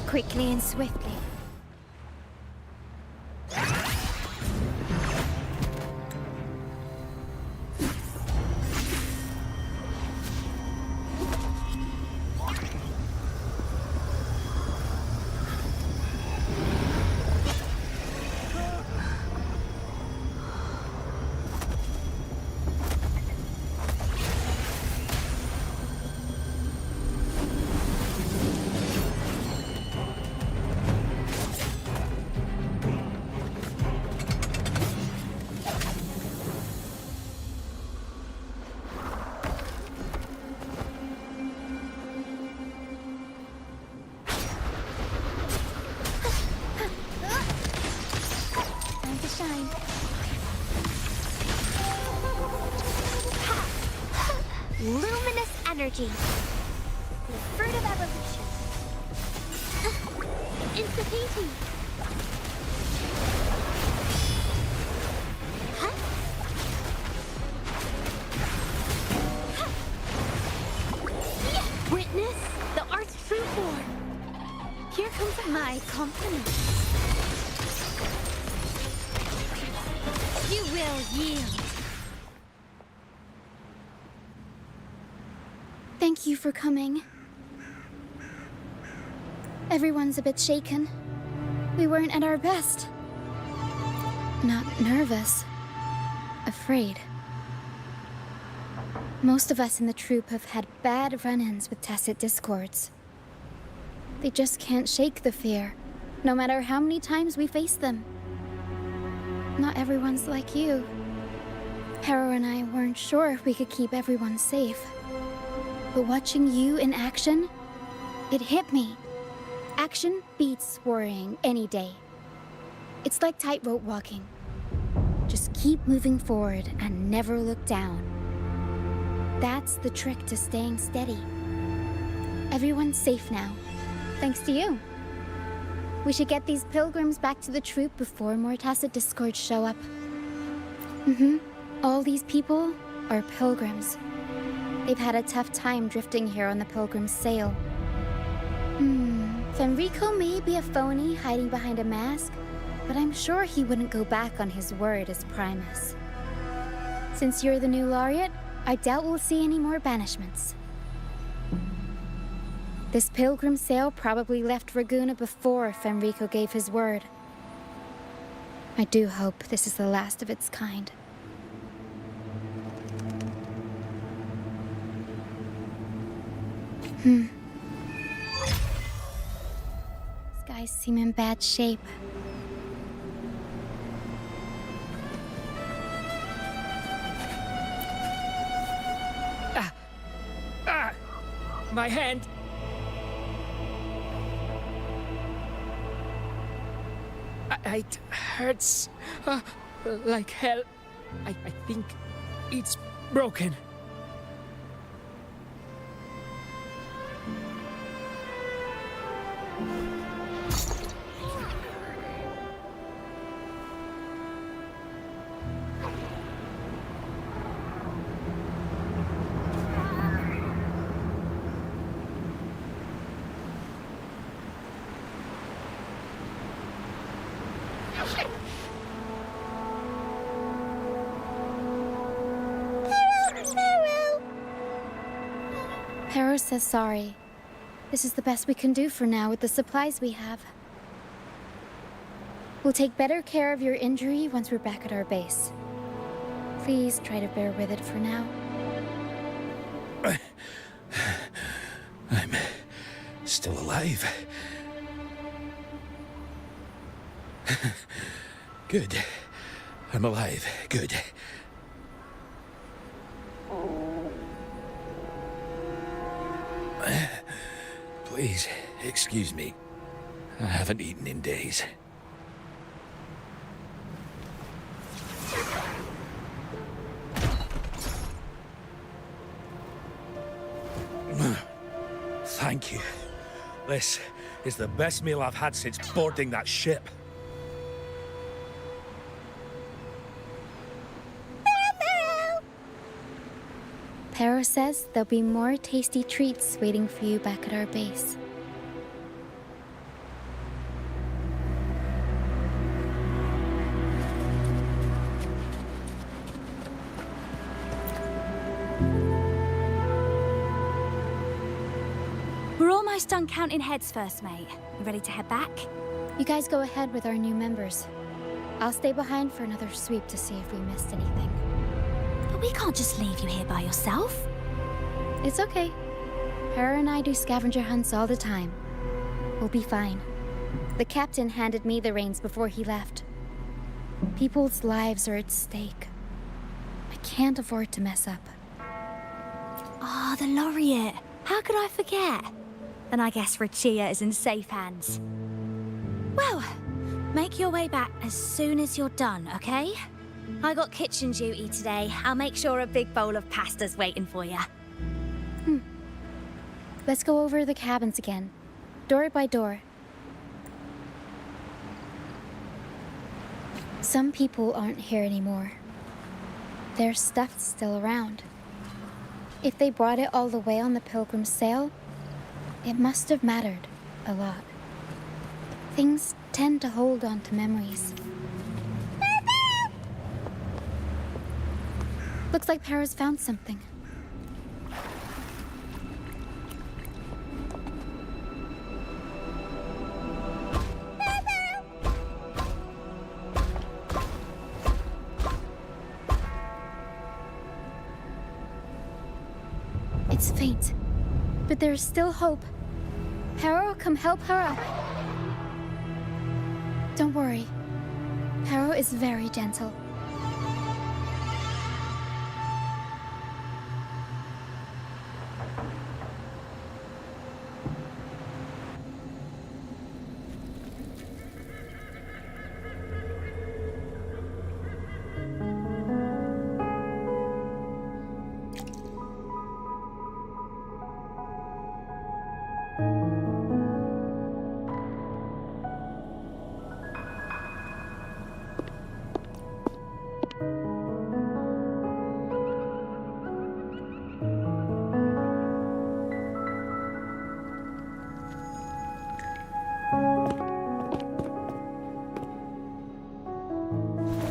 Quickly and swiftly. Luminous energy. The fruit of evolution. Insta-painting. Witness the art's true form. Here comes my compliments. You will yield. Thank you for coming. Everyone's a bit shaken. We weren't at our best. Not nervous. Afraid. Most of us in the troupe have had bad run-ins with tacit discords. They just can't shake the fear, no matter how many times we face them. Not everyone's like you. Harrow and I weren't sure if we could keep everyone safe. But watching you in action, it hit me. Action beats worrying any day. It's like tightrope walking. Just keep moving forward and never look down. That's the trick to staying steady. Everyone's safe now, thanks to you. We should get these pilgrims back to the troupe before more tacit discords show up. All these people are pilgrims. They've had a tough time drifting here on the Pilgrim's sail. Fenrico may be a phony hiding behind a mask, but I'm sure he wouldn't go back on his word as Primus. Since you're the new laureate, I doubt we'll see any more banishments. This Pilgrim sail probably left Raguna before Fenrico gave his word. I do hope this is the last of its kind. These guys seem in bad shape. My hand! It hurts like hell. I think it's broken. Harrow says sorry. This is the best we can do for now with the supplies we have. We'll take better care of your injury once we're back at our base. Please try to bear with it for now. I'm still alive. Good. I'm alive. Good. Please, excuse me. I haven't eaten in days. Thank you. This is the best meal I've had since boarding that ship. Pero says there'll be more tasty treats waiting for you back at our base. We're almost done counting heads first, mate. You ready to head back? You guys go ahead with our new members. I'll stay behind for another sweep to see if we missed anything. But we can't just leave you here by yourself. It's okay. Her and I do scavenger hunts all the time. We'll be fine. The captain handed me the reins before he left. People's lives are at stake. I can't afford to mess up. Ah, the laureate. How could I forget? Then I guess Roccia is in safe hands. Well, make your way back as soon as you're done, okay? I got kitchen duty today. I'll make sure a big bowl of pasta's waiting for you. Let's go over the cabins again, door by door. Some people aren't here anymore. Their stuff's still around. If they brought it all the way on the Pilgrim's sail, it must have mattered a lot. Things tend to hold on to memories. Looks like Para's found something. It's faint, but there's still hope. Para will come help her up. Don't worry. Para is very gentle.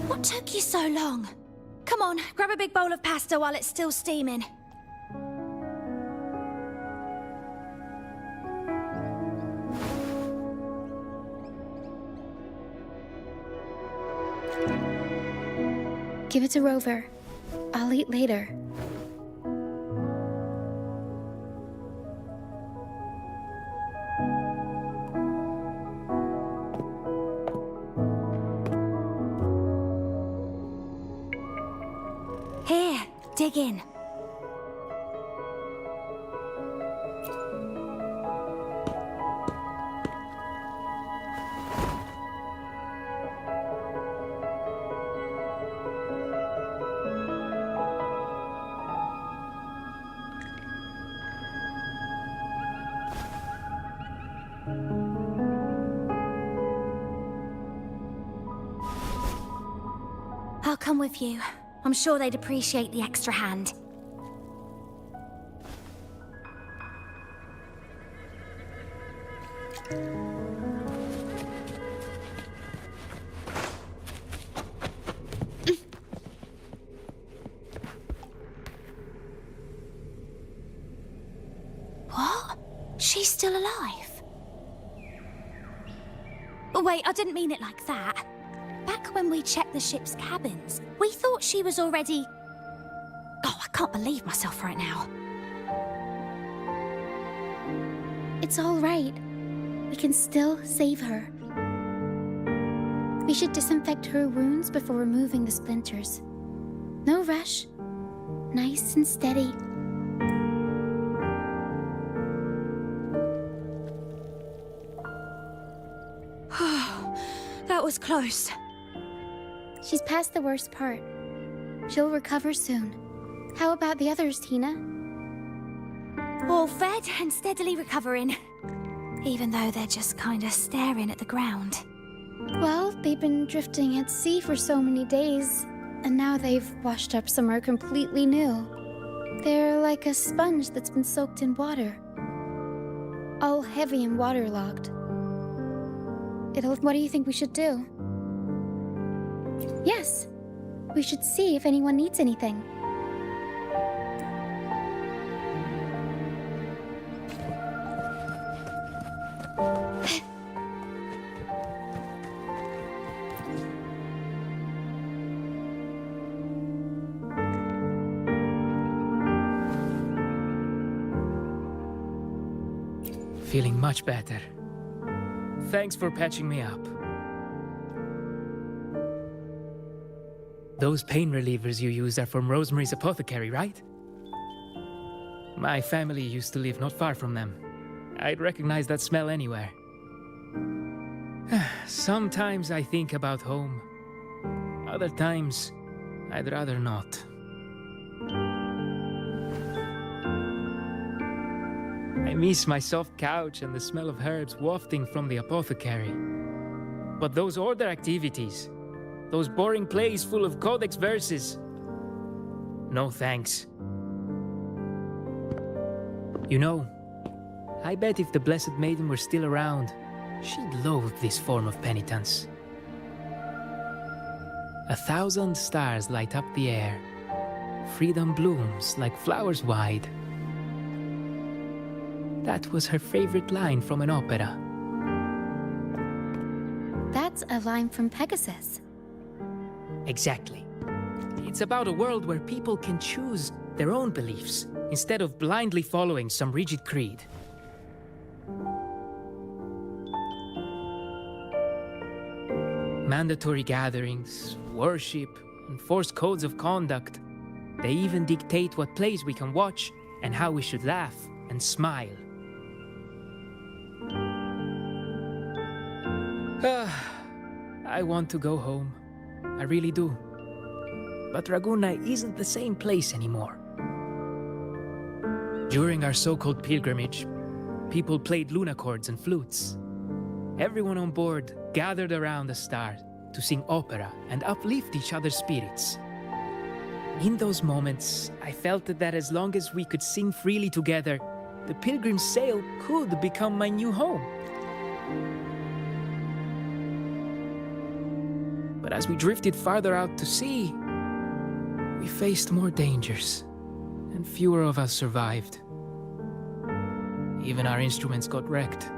What took you so long? Come on, grab a big bowl of pasta while it's still steaming. Give it to Rover. I'll eat later. Here, dig in. I'll come with you. I'm sure they'd appreciate the extra hand. What? She's still alive? Oh, wait, I didn't mean it like that. Back when we checked the ship's cabins, we thought she was already... Oh, I can't believe myself right now. It's all right. We can still save her. We should disinfect her wounds before removing the splinters. No rush. Nice and steady. That was close. She's past the worst part. She'll recover soon. How about the others, Tina? All fed and steadily recovering. Even though they're just kinda staring at the ground. Well, they've been drifting at sea for so many days, and now they've washed up somewhere completely new. They're like a sponge that's been soaked in water. All heavy and waterlogged. What do you think we should do? Yes, we should see if anyone needs anything. Feeling much better. Thanks for patching me up. Those pain relievers you use are from Rosemary's Apothecary, right? My family used to live not far from them. I'd recognize that smell anywhere. Sometimes I think about home. Other times, I'd rather not. I miss my soft couch and the smell of herbs wafting from the apothecary. But those order activities, those boring plays full of codex verses, no thanks. You know, I bet if the Blessed Maiden were still around, she'd loathe this form of penitence. 1,000 stars light up the air. Freedom blooms like flowers wide. That was her favorite line from an opera. That's a line from Pegasus. Exactly. It's about a world where people can choose their own beliefs instead of blindly following some rigid creed. Mandatory gatherings, worship, enforced codes of conduct. They even dictate what plays we can watch and how we should laugh and smile. I want to go home. I really do. But Ragunna isn't the same place anymore. During our so-called pilgrimage, people played lunacords and flutes. Everyone on board gathered around the stars to sing opera and uplift each other's spirits. In those moments, I felt that as long as we could sing freely together, the pilgrim's sail could become my new home. But as we drifted farther out to sea, we faced more dangers, and fewer of us survived. Even our instruments got wrecked.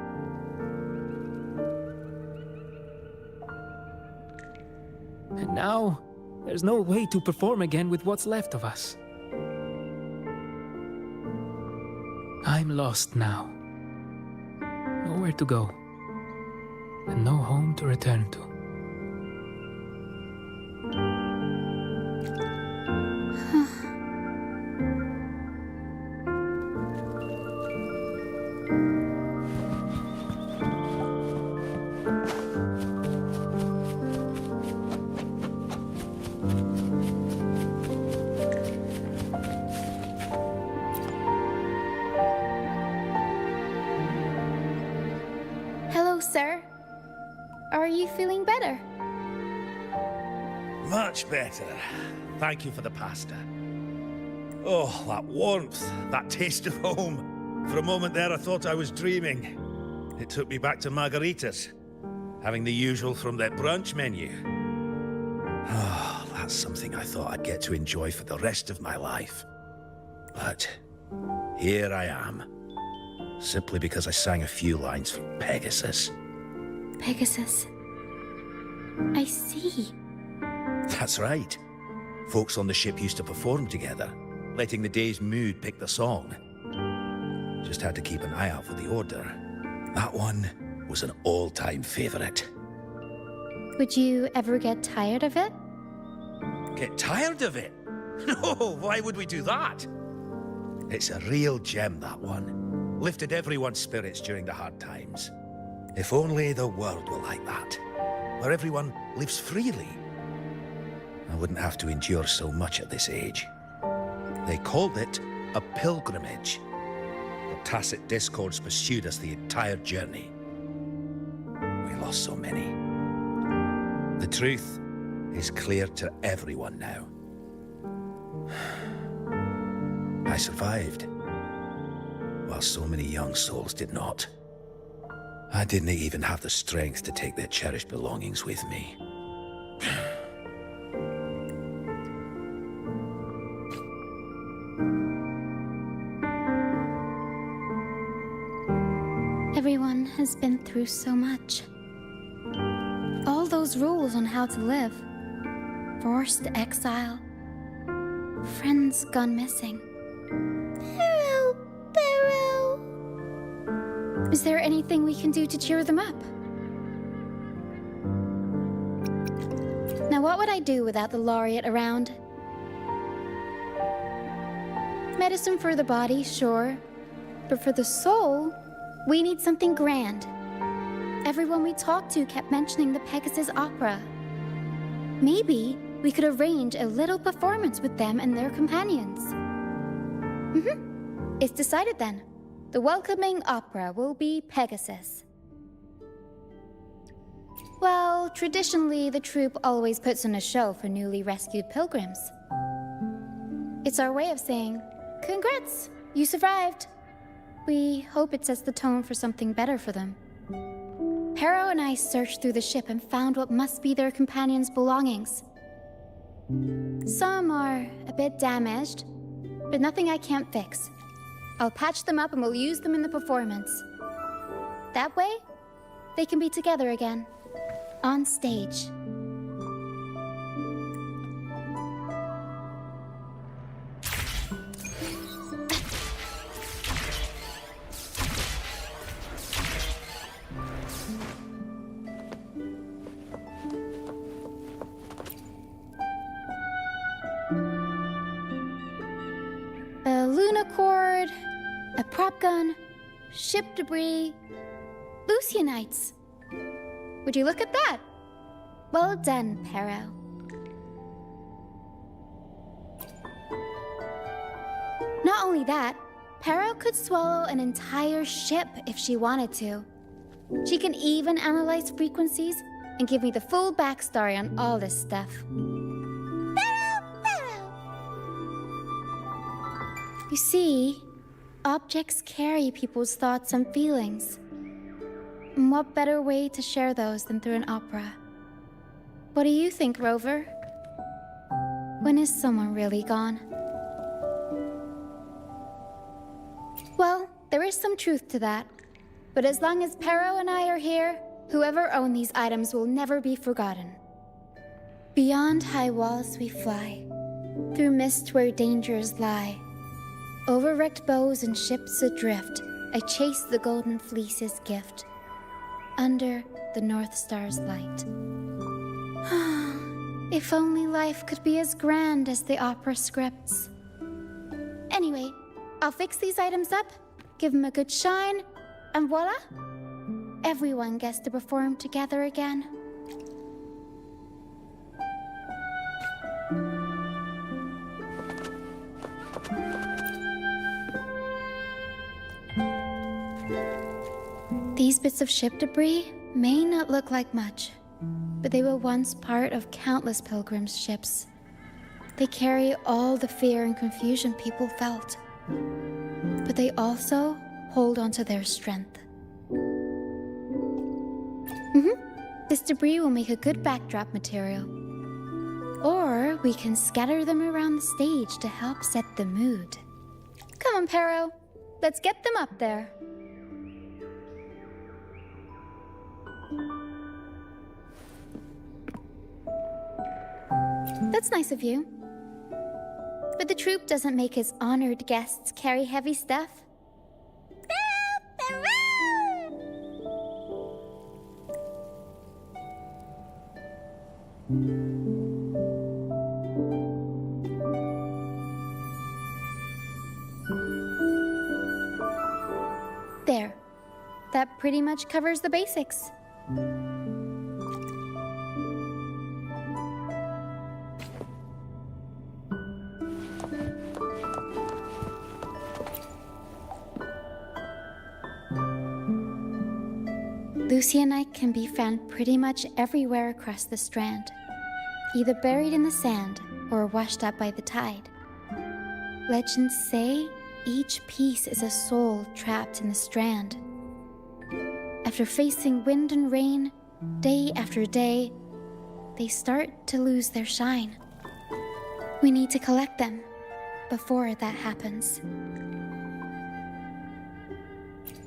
And now, there's no way to perform again with what's left of us. I'm lost now. Nowhere to go, and no home to return to. Hello, sir. Are you feeling better? Much better. Thank you for the pasta. Oh, that warmth, that taste of home. For a moment there, I thought I was dreaming. It took me back to margaritas, having the usual from their brunch menu. Oh, that's something I thought I'd get to enjoy for the rest of my life. But here I am, simply because I sang a few lines from Pegasus. Pegasus. I see. That's right. Folks on the ship used to perform together, letting the day's mood pick the song. Just had to keep an eye out for the order. That one was an all-time favorite. Would you ever get tired of it? Get tired of it? No, why would we do that? It's a real gem, that one. Lifted everyone's spirits during the hard times. If only the world were like that, where everyone lives freely. I wouldn't have to endure so much at this age. They called it a pilgrimage. The tacit discords pursued us the entire journey. We lost so many. The truth is clear to everyone now. I survived, while so many young souls did not. I didn't even have the strength to take their cherished belongings with me. Everyone has been through so much. All those rules on how to live. Forced exile. Friends gone missing. Barrow! Barrow! Is there anything we can do to cheer them up? Now what would I do without the laureate around? Medicine for the body, sure. But for the soul, we need something grand. Everyone we talked to kept mentioning the Pegasus Opera. Maybe we could arrange a little performance with them and their companions. It's decided then. The welcoming opera will be Pegasus. Well, traditionally, the troupe always puts on a show for newly rescued pilgrims. It's our way of saying, congrats, you survived. We hope it sets the tone for something better for them. Pero and I searched through the ship and found what must be their companions' belongings. Some are a bit damaged, but nothing I can't fix. I'll patch them up and we'll use them in the performance. That way, they can be together again, on stage. A lunacord, a prop gun, ship debris, Lucianites. Would you look at that? Well done, Pero. Not only that, Pero could swallow an entire ship if she wanted to. She can even analyze frequencies and give me the full backstory on all this stuff. You see, objects carry people's thoughts and feelings. And what better way to share those than through an opera? What do you think, Rover? When is someone really gone? Well, there is some truth to that. But as long as Pero and I are here, whoever owned these items will never be forgotten. Beyond high walls we fly, through mist where dangers lie. Over wrecked bows and ships adrift, I chase the golden fleece's gift, under the North Star's light. If only life could be as grand as the opera scripts. Anyway, I'll fix these items up, give them a good shine, and voila! Everyone gets to perform together again. These bits of ship debris may not look like much, but they were once part of countless pilgrims' ships. They carry all the fear and confusion people felt, but they also hold onto their strength. This debris will make a good backdrop material. Or we can scatter them around the stage to help set the mood. Come on, Pero. Let's get them up there. That's nice of you. But the troupe doesn't make its honored guests carry heavy stuff. There. That pretty much covers the basics. Lucianite can be found pretty much everywhere across the strand, either buried in the sand or washed up by the tide. Legends say each piece is a soul trapped in the strand. After facing wind and rain, day after day, they start to lose their shine. We need to collect them before that happens.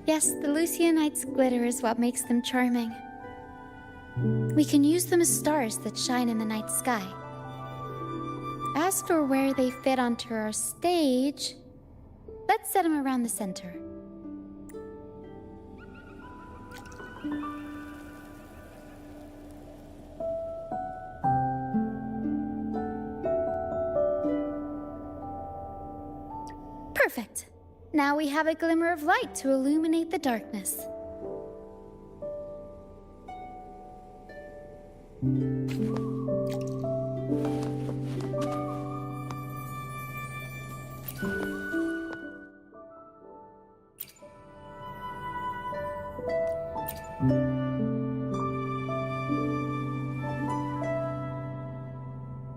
Yes, the Lucianite's glitter is what makes them charming. We can use them as stars that shine in the night sky. As for where they fit onto our stage, let's set them around the center. Perfect. Now we have a glimmer of light to illuminate the darkness.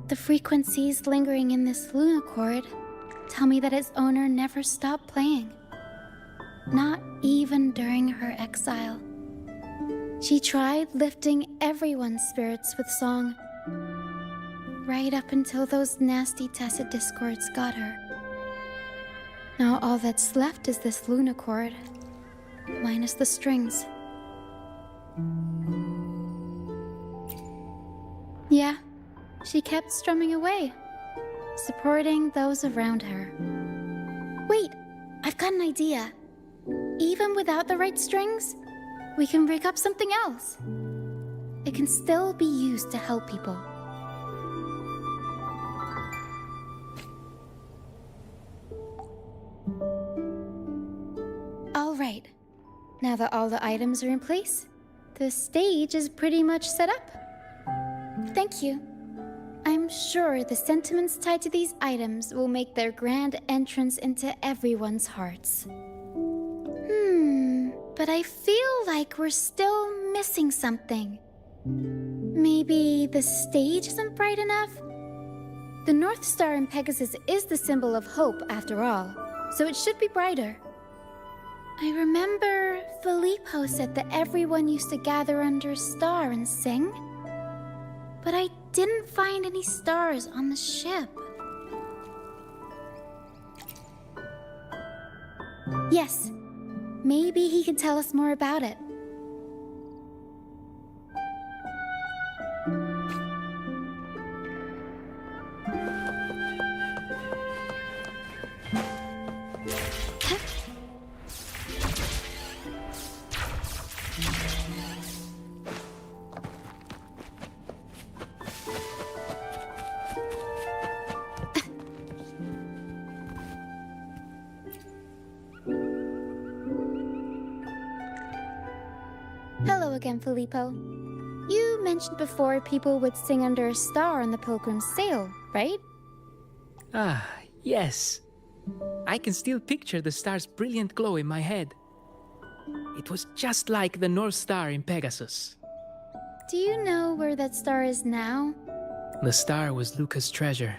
The frequencies lingering in this lunacord tell me that its owner never stopped playing. Not even during her exile. She tried lifting everyone's spirits with song, right up until those nasty tacit discords got her. Now all that's left is this lunacord, minus the strings. Yeah, she kept strumming away, supporting those around her. Wait, I've got an idea. Even without the right strings, we can rig up something else. It can still be used to help people. All right. Now that all the items are in place, the stage is pretty much set up. Thank you. I'm sure the sentiments tied to these items will make their grand entrance into everyone's hearts. But I feel like we're still missing something. Maybe the stage isn't bright enough? The North Star in Pegasus is the symbol of hope, after all, so it should be brighter. I remember Filippo said that everyone used to gather under a star and sing, but I didn't find any stars on the ship. Yes, maybe he can tell us more about it. Hello again, Filippo. You mentioned before people would sing under a star on the Pilgrim's sail, right? Ah, yes. I can still picture the star's brilliant glow in my head. It was just like the North Star in Pegasus. Do you know where that star is now? The star was Luca's treasure.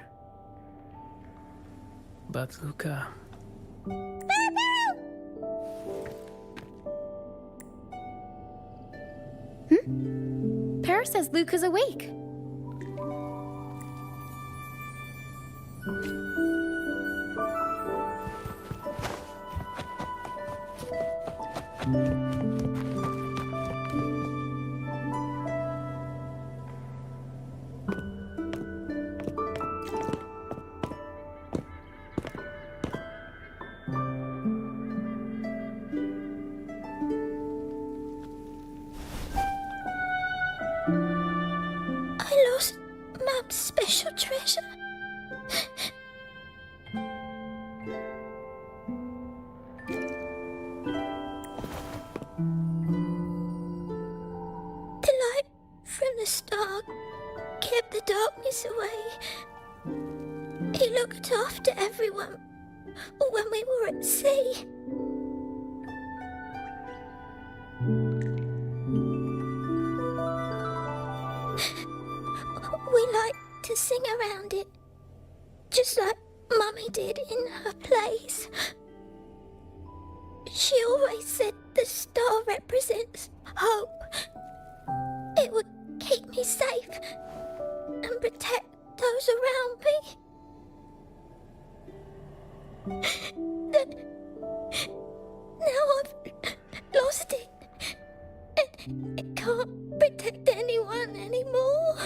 But Luca... Para says Luca's awake. I lost days away. He looked after everyone when we were at sea. We like to sing around it, just like Mummy did in her plays. She always said the star represents hope. It would keep me safe and protect those around me. Now I've lost it, and it can't protect anyone anymore.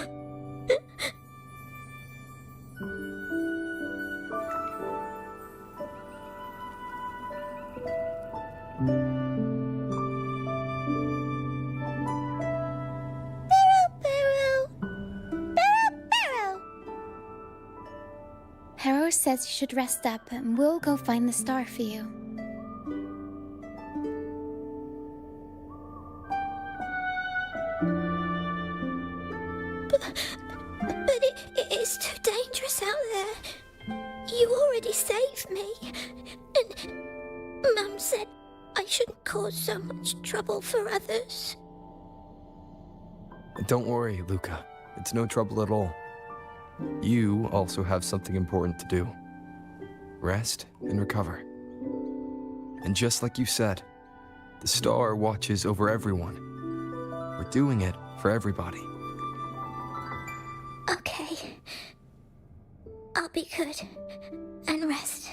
Pero says you should rest up and we'll go find the star for you. But it is too dangerous out there. You already saved me. And Mum said I shouldn't cause so much trouble for others. Don't worry, Luca. It's no trouble at all. You also have something important to do. Rest and recover. And just like you said, the star watches over everyone. We're doing it for everybody. Okay. I'll be good and rest.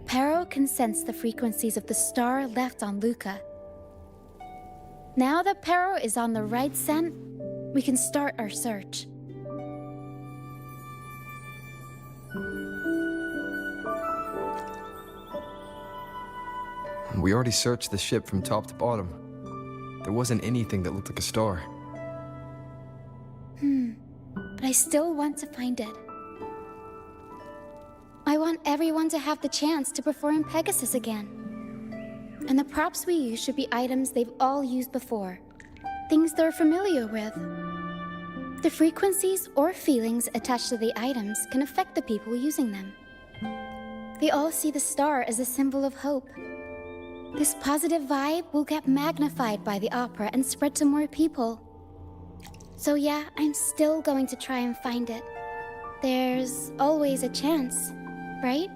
Pero can sense the frequencies of the star left on Luca. Now that Pero is on the right scent, we can start our search. We already searched the ship from top to bottom. There wasn't anything that looked like a star. But I still want to find it. I want everyone to have the chance to perform Pegasus again. And the props we use should be items they've all used before. Things they're familiar with. The frequencies or feelings attached to the items can affect the people using them. They all see the star as a symbol of hope. This positive vibe will get magnified by the opera and spread to more people. So yeah, I'm still going to try and find it. There's always a chance, right?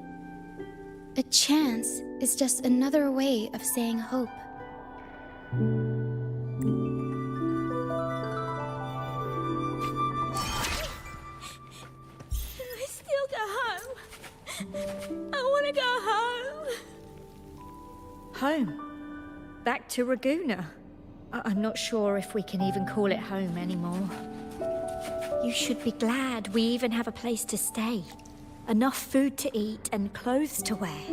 A chance is just another way of saying hope. Can I still go home? I want to go home. Home? Back to Raguna? I'm not sure if we can even call it home anymore. You should be glad we even have a place to stay. Enough food to eat and clothes to wear.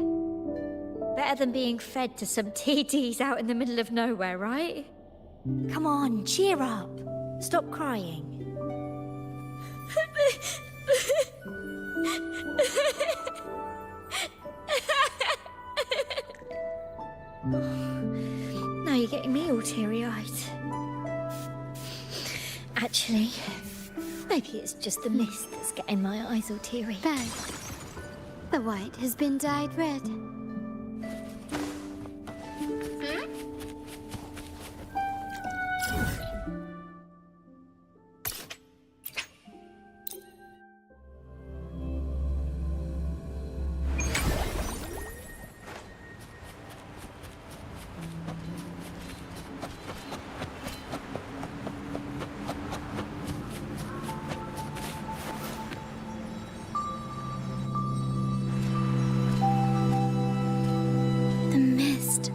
Better than being fed to some TDs out in the middle of nowhere, right? Come on, cheer up. Stop crying. Now you're getting me all teary-eyed. Actually, maybe it's just the mist that's getting my eyes all teary. Bad. The white has been dyed red. The mist.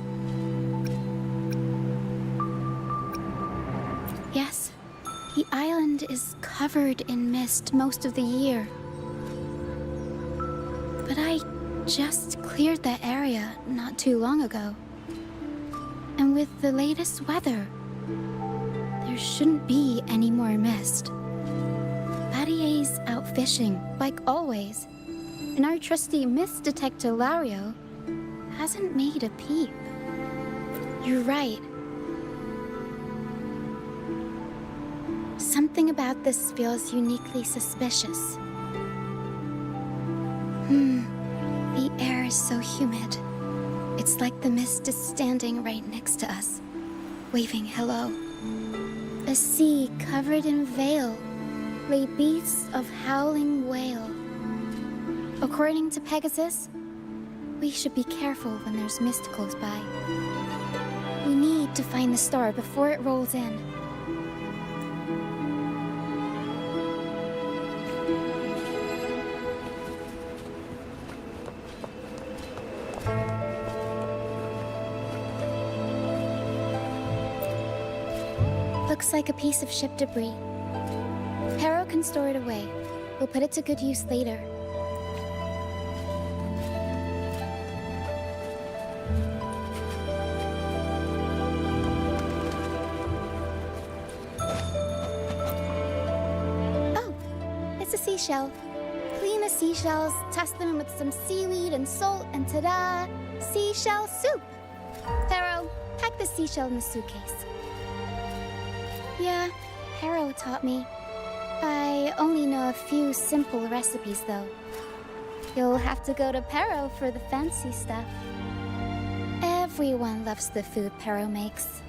Yes, the island is covered in mist most of the year. But I just cleared that area not too long ago. And with the latest weather, there shouldn't be any more mist. Battier's out out fishing, like always. And our trusty mist detector Lario hasn't made a peep. You're right. Something about this feels uniquely suspicious. The air is so humid. It's like the mist is standing right next to us, waving hello. A sea covered in veil lay beasts of howling whale. According to Pegasus, we should be careful when there's mist close by. We need to find the star before it rolls in. Looks like a piece of ship debris. Harrow can store it away. We'll put it to good use later. Oh, it's a seashell. Clean the seashells, toss them in with some seaweed and salt, and ta-da! Seashell soup! Harrow, pack the seashell in the suitcase. Yeah, Harrow taught me. I only know a few simple recipes, though. You'll have to go to Pero for the fancy stuff. Everyone loves the food Pero makes.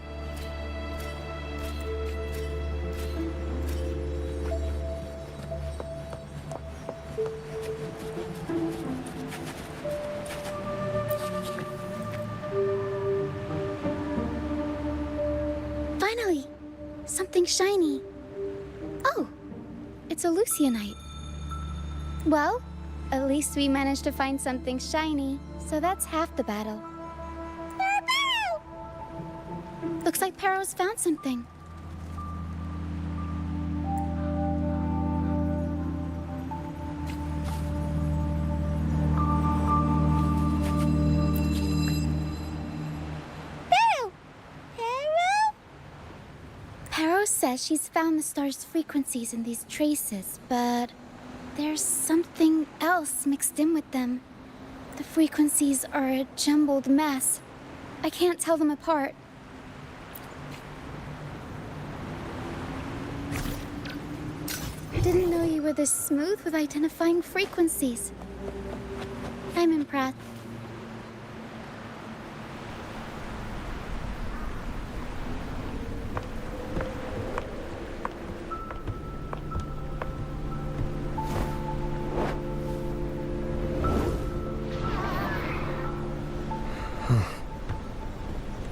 Finally! Something shiny. Oh, it's a Lucianite. Well, at least we managed to find something shiny, so that's half the battle. Looks like Pero's found something. Pero says she's found the star's frequencies in these traces, but there's something else mixed in with them. The frequencies are a jumbled mess. I can't tell them apart. I didn't know you were this smooth with identifying frequencies. I'm impressed.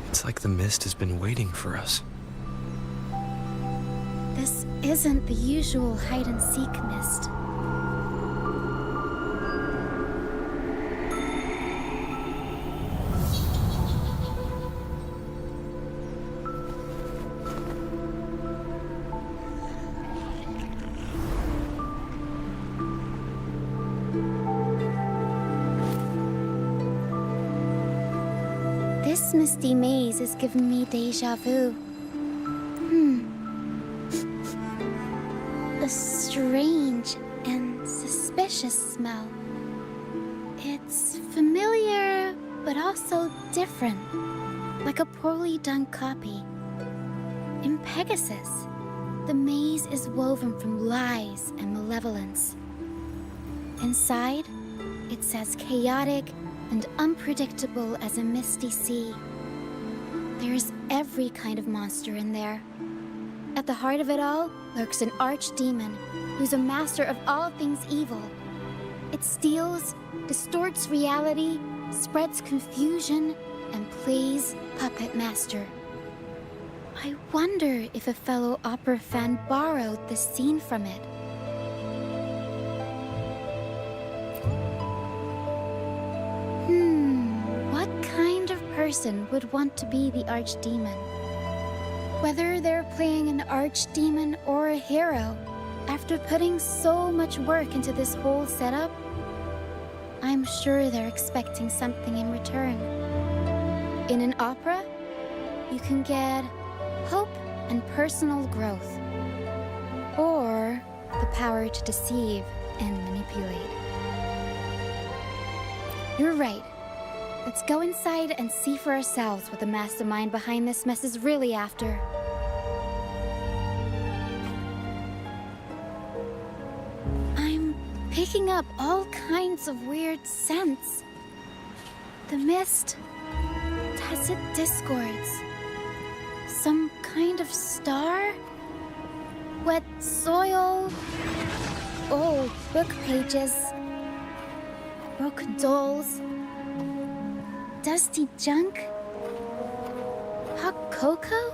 It's like the mist has been waiting for us. This isn't the usual hide-and-seek mist. This misty maze is giving me déjà vu. A strange and suspicious smell. It's familiar, but also different, like a poorly done copy. In Pegasus, the maze is woven from lies and malevolence. Inside, it's as chaotic and unpredictable as a misty sea. There's every kind of monster in there. At the heart of it all lurks an archdemon who's a master of all things evil. It steals, distorts reality, spreads confusion, and plays puppet master. I wonder if a fellow opera fan borrowed this scene from it. What kind of person would want to be the archdemon? Whether they're playing an archdemon or a hero, after putting so much work into this whole setup, I'm sure they're expecting something in return. In an opera, you can get hope and personal growth, or the power to deceive and manipulate. You're right. Let's go inside and see for ourselves what the mastermind behind this mess is really after. I'm picking up all kinds of weird scents. The mist, tacit discords, some kind of star, wet soil, old book pages, broken dolls, dusty junk, hot cocoa,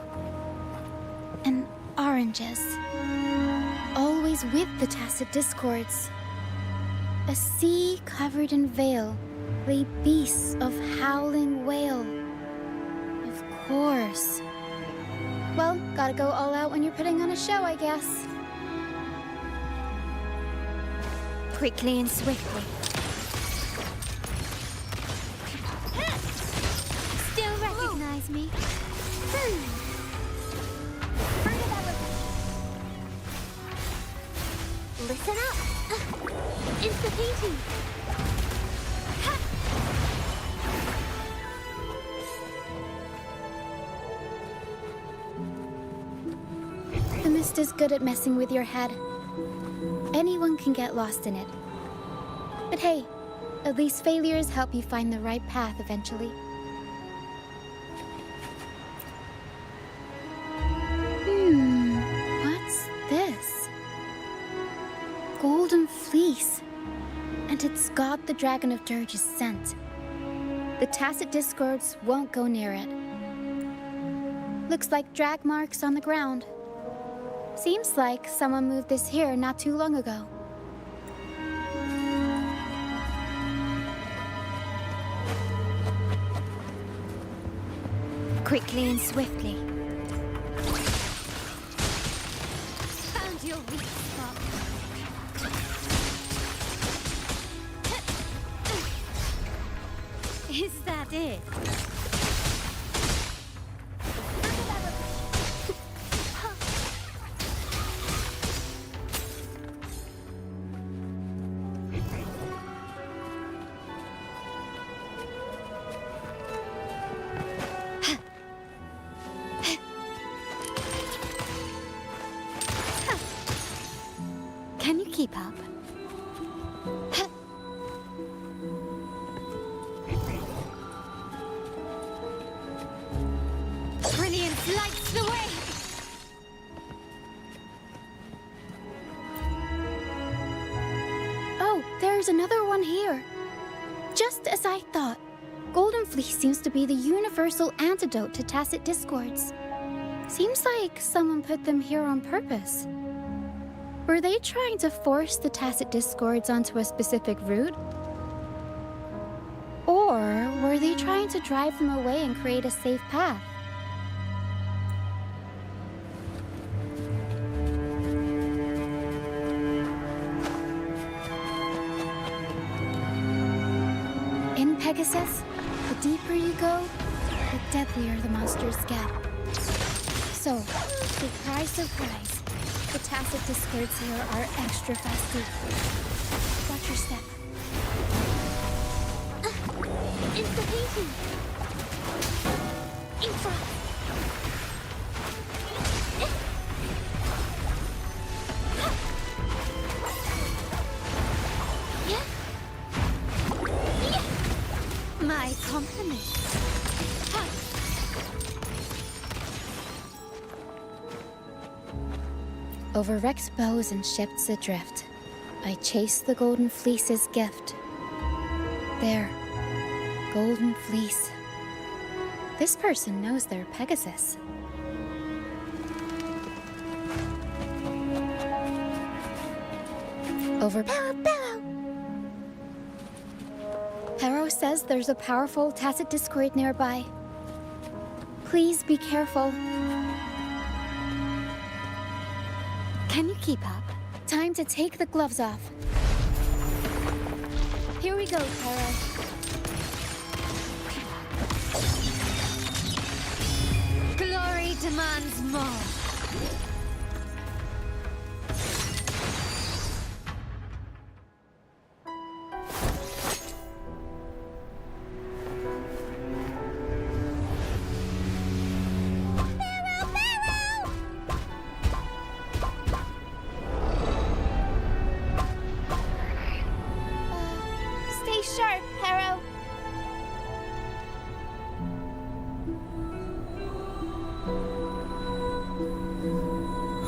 and oranges. Always with the tacit discords. A sea covered in veil lay beasts of howling wail. Of course. Well, gotta go all out when you're putting on a show, I guess. Quickly and swiftly. Still recognize me? Listen up! It's the painting! The mist is good at messing with your head. Anyone can get lost in it. But hey, at least failures help you find the right path eventually. What's this? Golden fleece. And it's got the Dragon of Dirge's scent. The tacit discords won't go near it. Looks like drag marks on the ground. Seems like someone moved this here not too long ago. Quickly and swiftly. Found your weak spot. Is that it? Can you keep up? Brilliant lights the way! Oh, there's another one here. Just as I thought. Golden Fleece seems to be the universal antidote to tacit discords. Seems like someone put them here on purpose. Were they trying to force the tacit discords onto a specific route? Or were they trying to drive them away and create a safe path? In Pegasus, the deeper you go, the deadlier the monsters get. So, surprise, surprise. The tacit discords here are extra festive. Watch your step. It's the painting! In front! My compliments. Over wrecked bows and ships adrift, I chase the Golden Fleece's gift. There, Golden Fleece. This person knows their Pegasus. Over Barrow! Harrow says there's a powerful tacit discord nearby. Please be careful. Can you keep up? Time to take the gloves off. Here we go, Harrow. Glory demands more.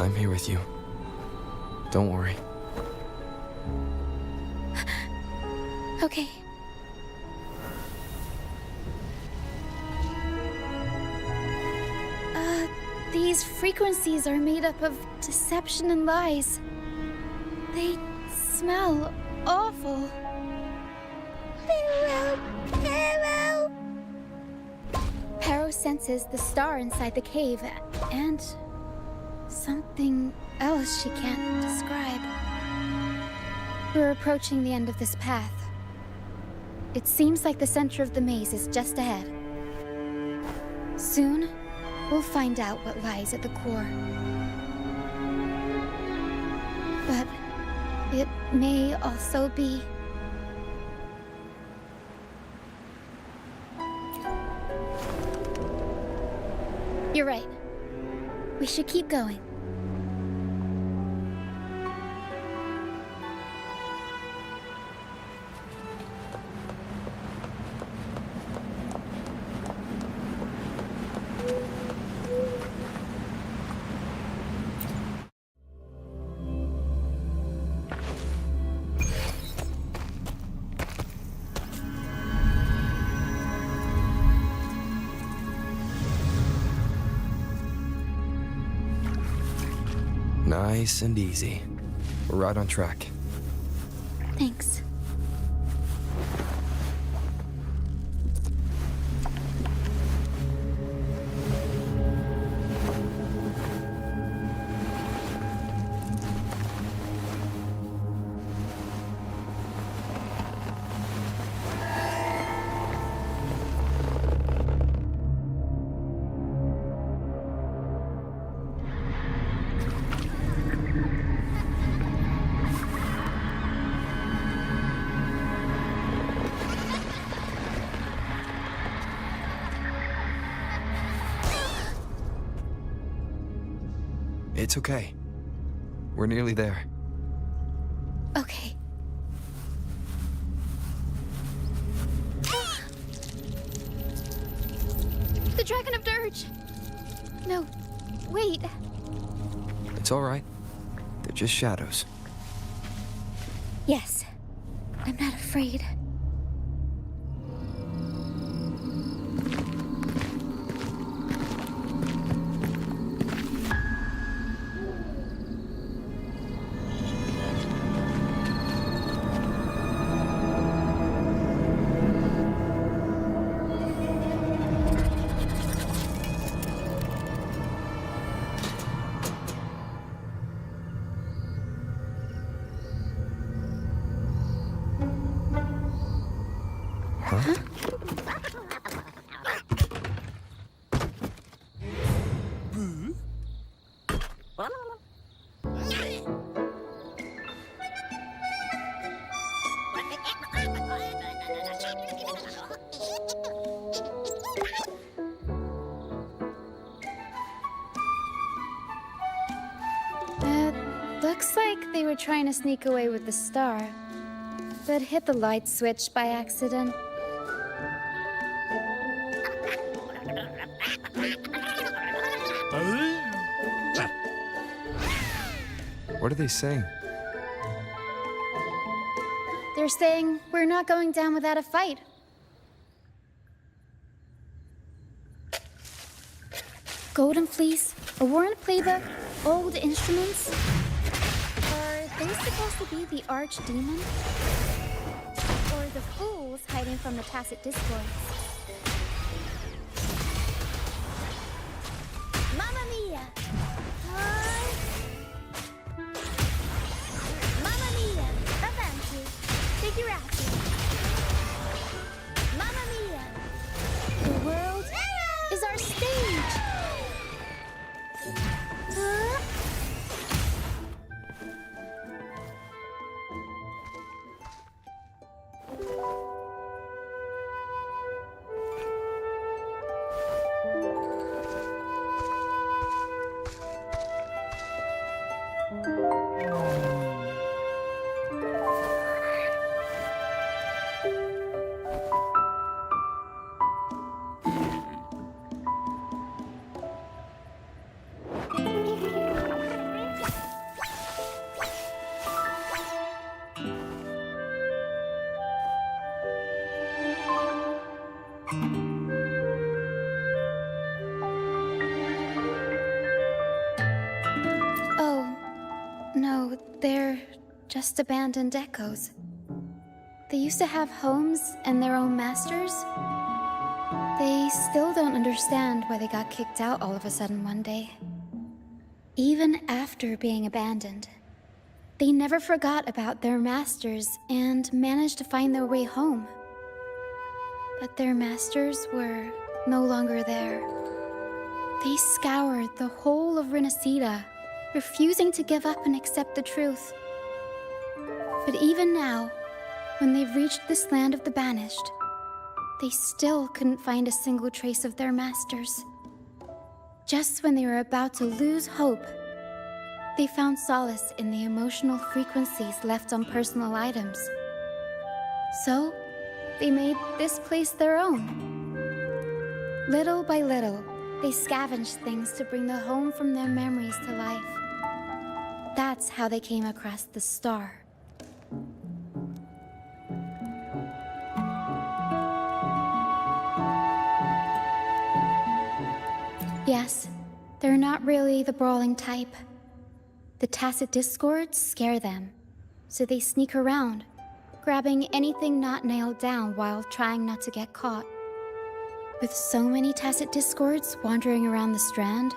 I'm here with you. Don't worry. Okay. These frequencies are made up of deception and lies. They smell awful. Pero! Pero senses the star inside the cave, and something else she can't describe. We're approaching the end of this path. It seems like the center of the maze is just ahead. Soon, we'll find out what lies at the core. But it may also be... You're right. We should keep going. Nice and easy. We're right on track. Thanks. It's okay. We're nearly there. Okay. The Dragon of Dirge! No, wait. It's all right. They're just shadows. Yes, I'm not afraid. Looks like they were trying to sneak away with the star, but hit the light switch by accident. What are they saying? They're saying we're not going down without a fight. Golden Fleece, a worn playbook, old instruments. Are they supposed to be the archdemon? Or the fools hiding from the tacit discords? Mamma mia! Mamma mia! Avanti! Figurati! Mamma mia! The world is our stage! just abandoned echoes. They used to have homes and their own masters. They still don't understand why they got kicked out all of a sudden one day. Even after being abandoned, they never forgot about their masters and managed to find their way home. But their masters were no longer there. They scoured the whole of Renacida, refusing to give up and accept the truth. But even now, when they've reached this land of the banished, they still couldn't find a single trace of their masters. Just when they were about to lose hope, they found solace in the emotional frequencies left on personal items. So, they made this place their own. Little by little, they scavenged things to bring the home from their memories to life. That's how they came across the star. Yes, they're not really the brawling type. The tacit discords scare them, so they sneak around, grabbing anything not nailed down while trying not to get caught. With so many tacit discords wandering around the strand,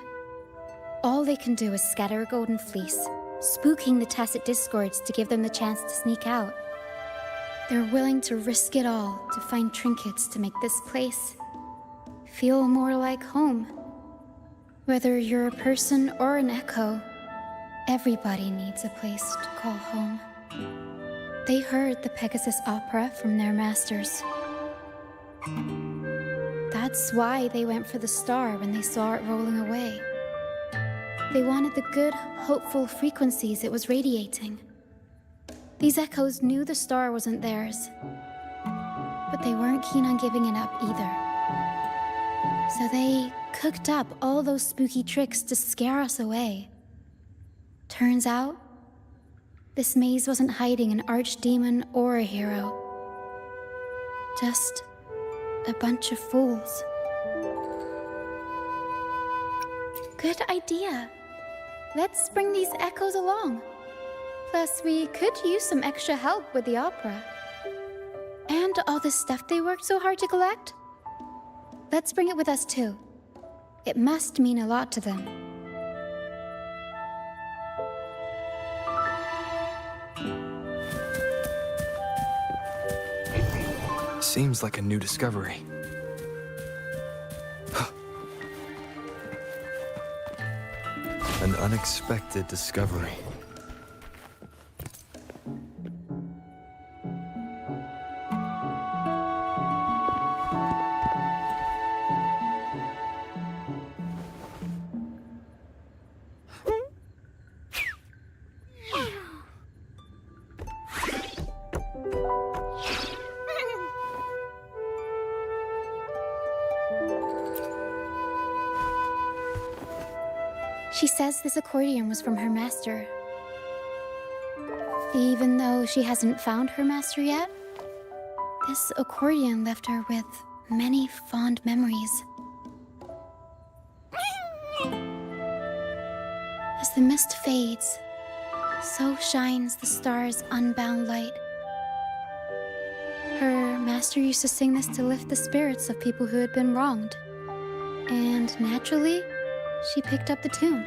all they can do is scatter a golden fleece, spooking the tacit discords to give them the chance to sneak out. They're willing to risk it all to find trinkets to make this place feel more like home. Whether you're a person or an echo, everybody needs a place to call home. They heard the Pegasus opera from their masters. That's why they went for the star when they saw it rolling away. They wanted the good, hopeful frequencies it was radiating. These echoes knew the star wasn't theirs, but they weren't keen on giving it up either. So they cooked up all those spooky tricks to scare us away. Turns out, this maze wasn't hiding an archdemon or a hero. Just a bunch of fools. Good idea. Let's bring these echoes along. Plus, we could use some extra help with the opera. And all this stuff they worked so hard to collect. Let's bring it with us too. It must mean a lot to them. Seems like a new discovery. An unexpected discovery. She says this accordion was from her master. Even though she hasn't found her master yet, this accordion left her with many fond memories. As the mist fades, so shines the star's unbound light. Her master used to sing this to lift the spirits of people who had been wronged. And naturally, she picked up the tune.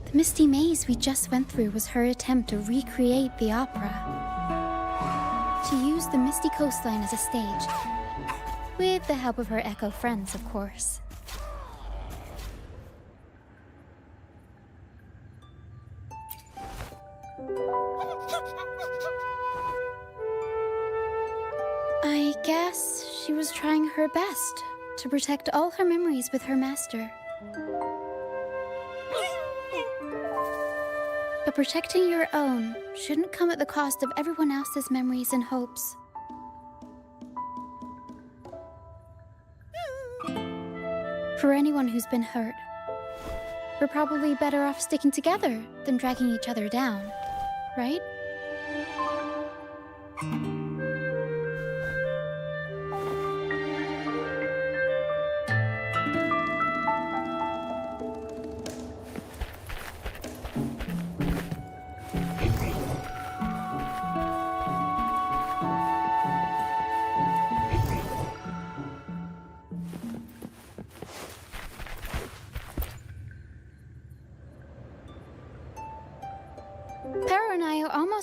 The misty maze we just went through was her attempt to recreate the opera. She used the misty coastline as a stage, with the help of her echo friends, of course. I guess she was trying her best to protect all her memories with her master. But protecting your own shouldn't come at the cost of everyone else's memories and hopes. For anyone who's been hurt, we're probably better off sticking together than dragging each other down, right?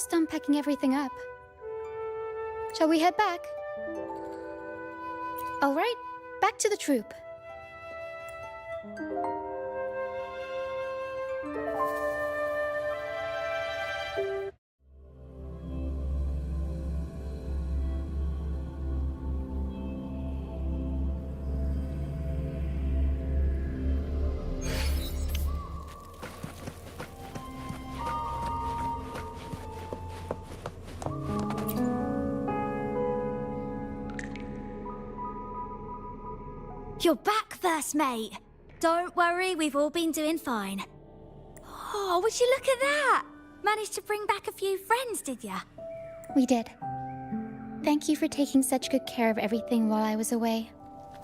almost done packing everything up. Shall we head back? All right, back to the troop. You're back, first mate. Don't worry, we've all been doing fine. Oh, would you look at that? Managed to bring back a few friends, did ya? We did. Thank you for taking such good care of everything while I was away.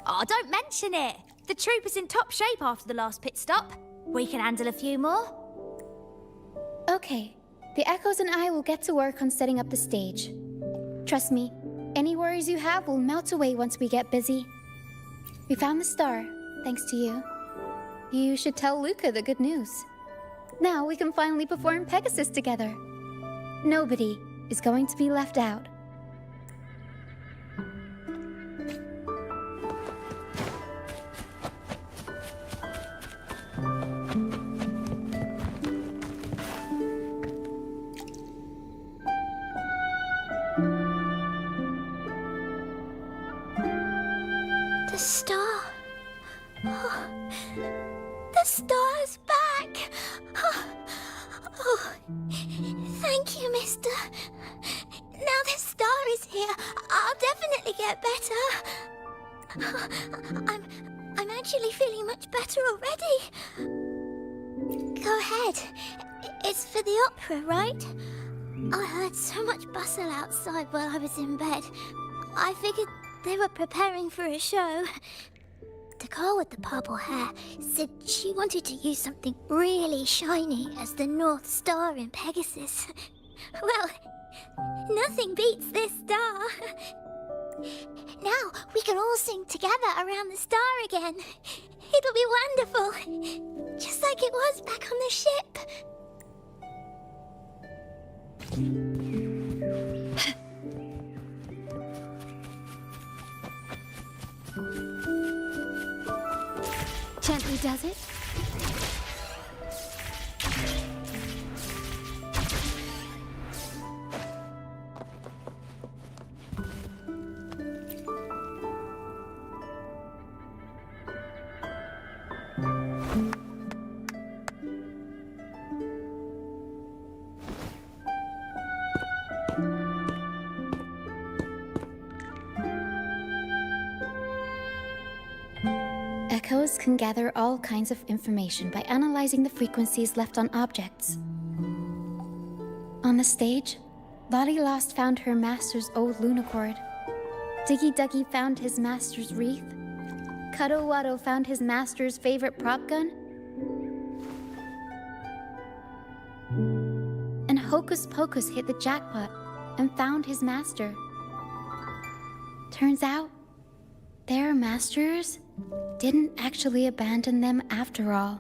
Oh, don't mention it. The troop is in top shape after the last pit stop. We can handle a few more. Okay, the Echoes and I will get to work on setting up the stage. Trust me, any worries you have will melt away once we get busy. We found the star, thanks to you. You should tell Luca the good news. Now we can finally perform Pegasus together. Nobody is going to be left out. The star. Oh, the star's back. Oh, thank you, mister. Now the star is here, I'll definitely get better. I'm actually feeling much better already. Go ahead. It's for the opera, right? I heard so much bustle outside while I was in bed. I figured they were preparing for a show. The girl with the purple hair said she wanted to use something really shiny as the North Star in Pegasus. Well, nothing beats this star. Now we can all sing together around the star again. It'll be wonderful, just like it was back on the ship. Gently does it. Echoes can gather all kinds of information by analyzing the frequencies left on objects. On the stage, Lottie Lost found her master's old lunacord. Diggy Duggy found his master's wreath. Cuddle Waddle found his master's favorite prop gun. And Hocus Pocus hit the jackpot and found his master. Turns out, their masters didn't actually abandon them after all.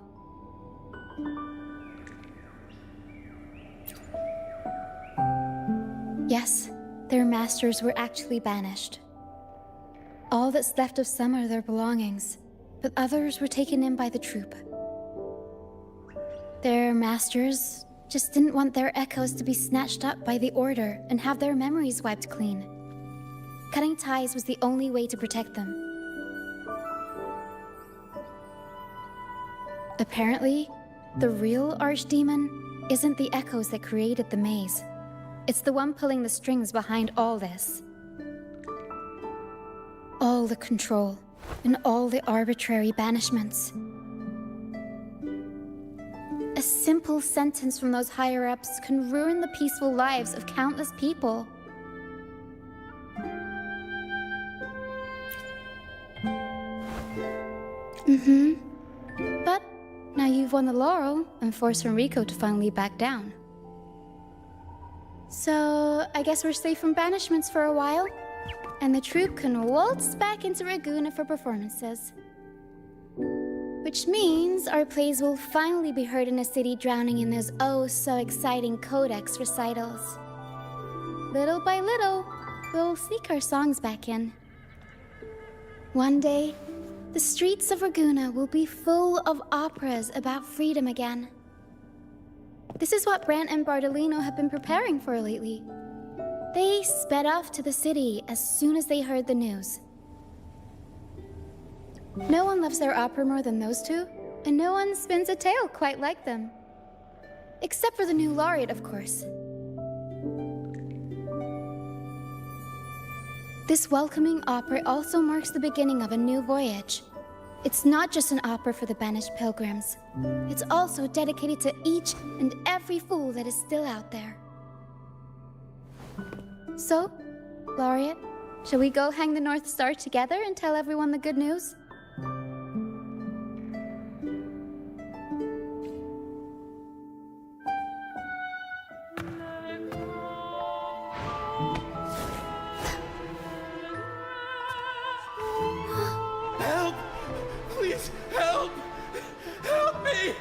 Yes, their masters were actually banished. All that's left of some are their belongings, but others were taken in by the troop. Their masters just didn't want their echoes to be snatched up by the Order and have their memories wiped clean. Cutting ties was the only way to protect them. Apparently, the real Archdemon isn't the echoes that created the maze. It's the one pulling the strings behind all this. All the control, and all the arbitrary banishments. A simple sentence from those higher-ups can ruin the peaceful lives of countless people. But now you've won the laurel and forced Enrico to finally back down. So, I guess we're safe from banishments for a while, and the troupe can waltz back into Ragusa for performances. Which means our plays will finally be heard in a city drowning in those oh-so-exciting codex recitals. little by little, we'll sneak our songs back in. One day, the streets of Ragusa will be full of operas about freedom again. This is what Brant and Bardolino have been preparing for lately. They sped off to the city as soon as they heard the news. No one loves their opera more than those two, and no one spins a tale quite like them. Except for the new laureate, of course. This welcoming opera also marks the beginning of a new voyage. It's not just an opera for the banished pilgrims. It's also dedicated to each and every fool that is still out there. So, Laureate, shall we go hang the North Star together and tell everyone the good news? Help! Please, help! Help me!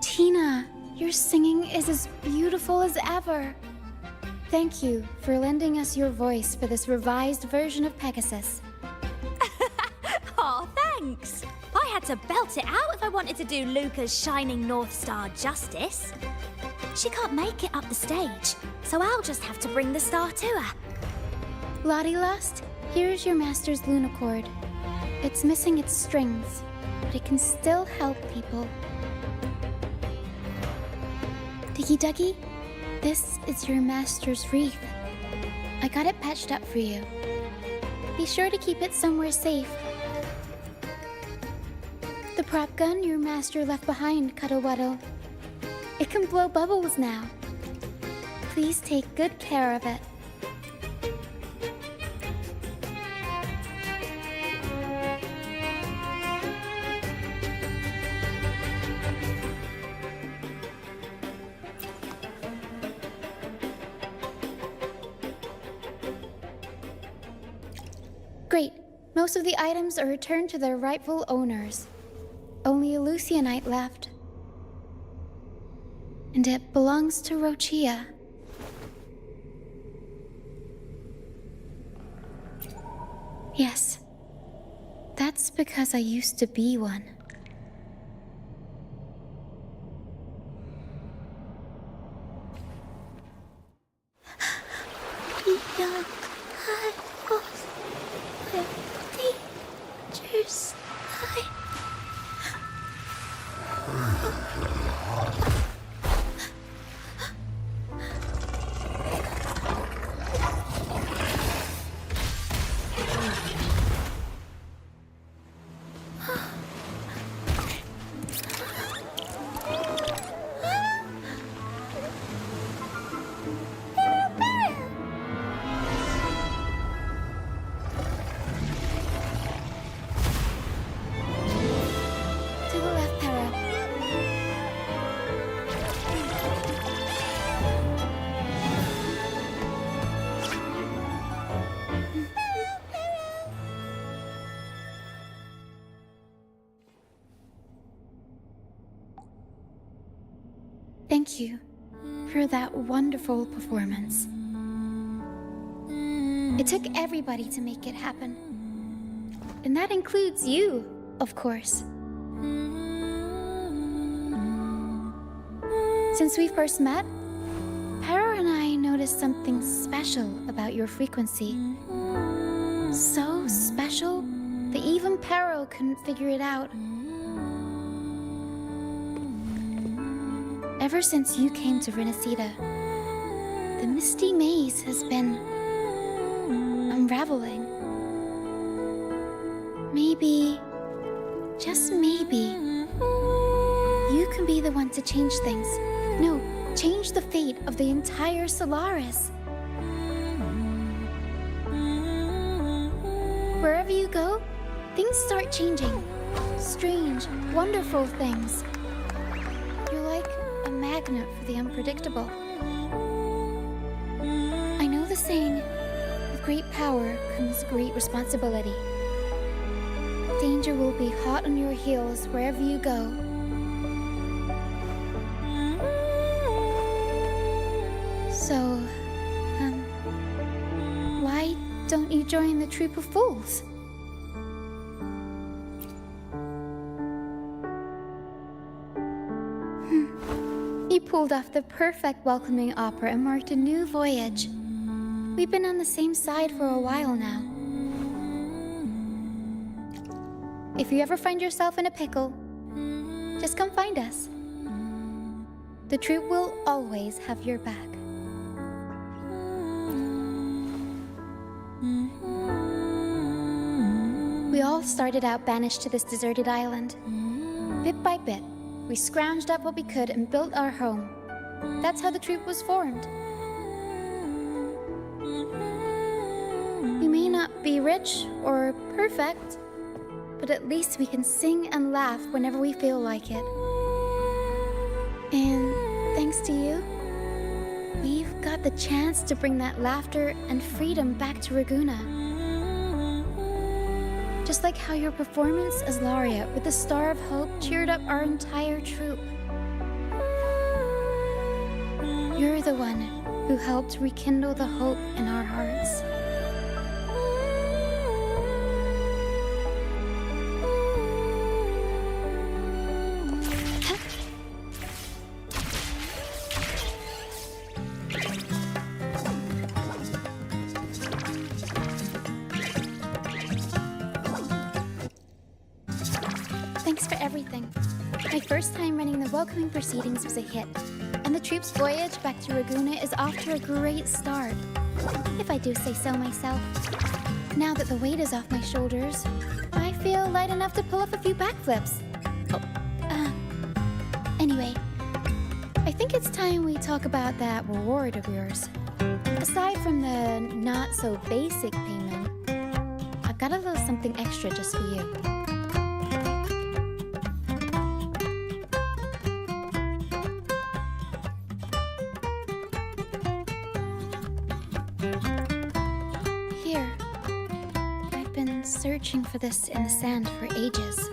Tina, your singing is as beautiful as ever. Thank you for lending us your voice for this revised version of Pegasus. Aw, thanks! I had to belt it out if I wanted to do Luca's Shining North Star justice. She can't make it up the stage, so I'll just have to bring the star to her. Lottie Lost, here's your master's Lunacord. It's missing its strings, but it can still help people. Diggy Duggy, this is your master's wreath. I got it patched up for you. Be sure to keep it somewhere safe. The prop gun your master left behind, Cuddle Wuddle. It can blow bubbles now. Please take good care of it. Great. Most of the items are returned to their rightful owners. Only a Lucianite left. And it belongs to Roccia. Yes. That's because I used to be one. Young, I was with teachers. thank you for that wonderful performance. It took everybody to make it happen. And that includes you, of course. Since we first met, Pero and I noticed something special about your frequency. So special that even Pero couldn't figure it out. Ever since you came to Renacida, the misty maze has been unraveling. Maybe, just maybe, you can be the one to change things. No, change the fate of the entire Solaris. Wherever you go, things start changing. Strange, wonderful things. You're like a magnet for the unpredictable. I know the saying, with great power comes great responsibility. Danger will be hot on your heels wherever you go. So, why don't you join the troop of fools? You pulled off the perfect welcoming opera and marked a new voyage. We've been on the same side for a while now. If you ever find yourself in a pickle, just come find us. The troop will always have your back. We all started out banished to this deserted island. Bit by bit, we scrounged up what we could and built our home. That's how the troop was formed. We may not be rich or perfect, but at least we can sing and laugh whenever we feel like it. And thanks to you, we've got the chance to bring that laughter and freedom back to Raguna. Just like how your performance as Laureate with the Star of Hope cheered up our entire troop. You're the one who helped rekindle the hope in our hearts. Thanks for everything. My first time running the welcoming proceedings was a hit, and the troop's voyage back to Raguna is off to a great start, if I do say so myself. Now that the weight is off my shoulders, I feel light enough to pull off a few backflips. Anyway, I think it's time we talk about that reward of yours. Aside from the not-so-basic payment, I've got a little something extra just for you. Here. I've been searching for this in the sand for ages.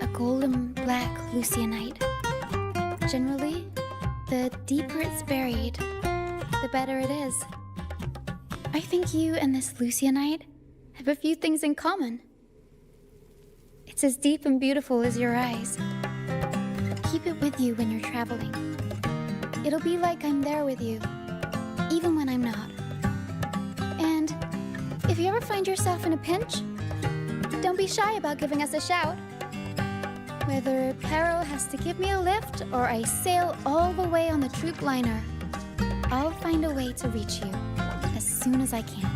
A golden black Lucianite. Generally, the deeper it's buried, the better it is. I think you and this Lucianite have a few things in common. It's as deep and beautiful as your eyes. Keep it with you when you're traveling. It'll be like I'm there with you, even when I'm not. And if you ever find yourself in a pinch, don't be shy about giving us a shout. Whether Pero has to give me a lift or I sail all the way on the troop liner, I'll find a way to reach you as soon as I can.